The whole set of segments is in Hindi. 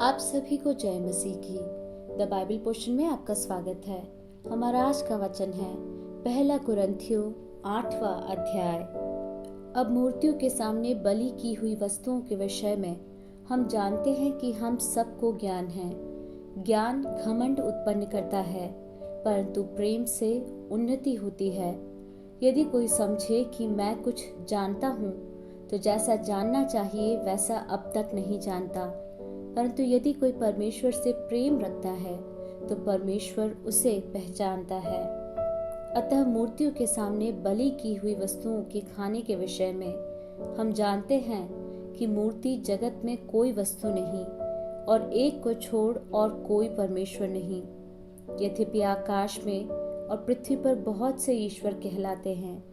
आप सभी को जय मसीह की। द बाइबल पोर्शन में आपका स्वागत है। हमारा आज का वचन है पहला कुरिन्थियों 8वां अध्याय। अब मूर्तियों के सामने बलि की हुई वस्तुओं के विषय में हम जानते हैं कि हम सबको ज्ञान है। ज्ञान घमंड उत्पन्न करता है, परंतु प्रेम से उन्नति होती है। यदि कोई समझे कि मैं कुछ जानता हूँ, तो जैसा जानना चाहिए वैसा अब तक नहीं जानता। परंतु यदि कोई परमेश्वर से प्रेम रखता है, तो परमेश्वर उसे पहचानता है। अतः मूर्तियों के सामने बलि की हुई वस्तुओं के खाने के विषय में हम जानते हैं कि मूर्ति जगत में कोई वस्तु नहीं, और एक को छोड़ और कोई परमेश्वर नहीं। यद्यपि आकाश में और पृथ्वी पर बहुत से ईश्वर कहलाते हैं,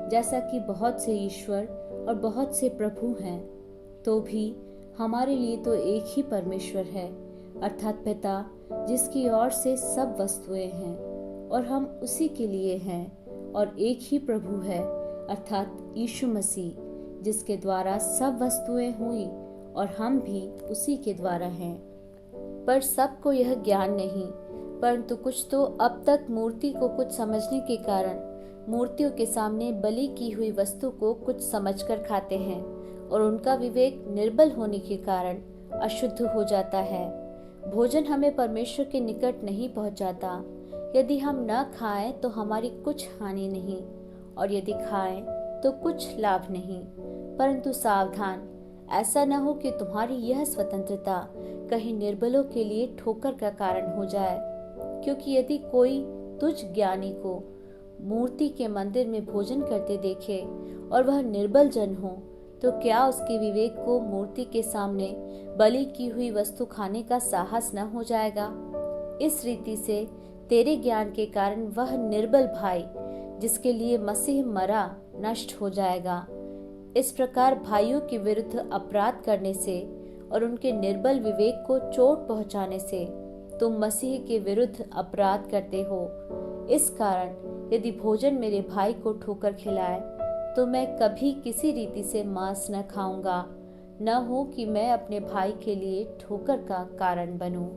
जैसा कि बहुत से ईश्वर और बहुत से प्रभु हैं, तो भी हमारे लिए तो एक ही परमेश्वर है, अर्थात पिता, जिसकी ओर से सब वस्तुएं हैं और हम उसी के लिए हैं। और एक ही प्रभु है, अर्थात यीशु मसीह, जिसके द्वारा सब वस्तुएं हुई और हम भी उसी के द्वारा हैं। पर सबको यह ज्ञान नहीं, परंतु कुछ तो अब तक मूर्ति को कुछ समझने के कारण मूर्तियों के सामने बलि की हुई वस्तु को कुछ समझकर खाते हैं, और उनका विवेक निर्बल होने के कारण अशुद्ध हो जाता है। भोजन हमें परमेश्वर के निकट नहीं पहुंचाता। यदि हम न खाएं तो हमारी कुछ हानि नहीं, और यदि खाएं तो कुछ लाभ नहीं। परंतु सावधान, ऐसा न हो कि तुम्हारी यह स्वतंत्रता कहीं निर्बलों के लिए ठोकर का कारण हो जाए। क्योंकि यदि कोई तुझ ज्ञानी को मूर्ति के मंदिर में भोजन करते देखे और वह निर्बल जन हो, तो क्या उसके विवेक को मूर्ति के सामने बलि की हुई वस्तु खाने का साहस न हो जाएगा? इस रीति से तेरे ज्ञान के कारण वह निर्बल भाई, जिसके लिए मसीह मरा, नष्ट हो जाएगा। इस प्रकार भाइयों के विरुद्ध अपराध करने से और उनके निर्बल विवेक को चोट पहुंचाने से तुम मसीह के विरुद्ध अपराध करते हो। इस कारण यदि भोजन मेरे भाई को ठोकर खिलाए, तो मैं कभी किसी रीति से मांस न खाऊंगा, न हो कि मैं अपने भाई के लिए ठोकर का कारण बनूं।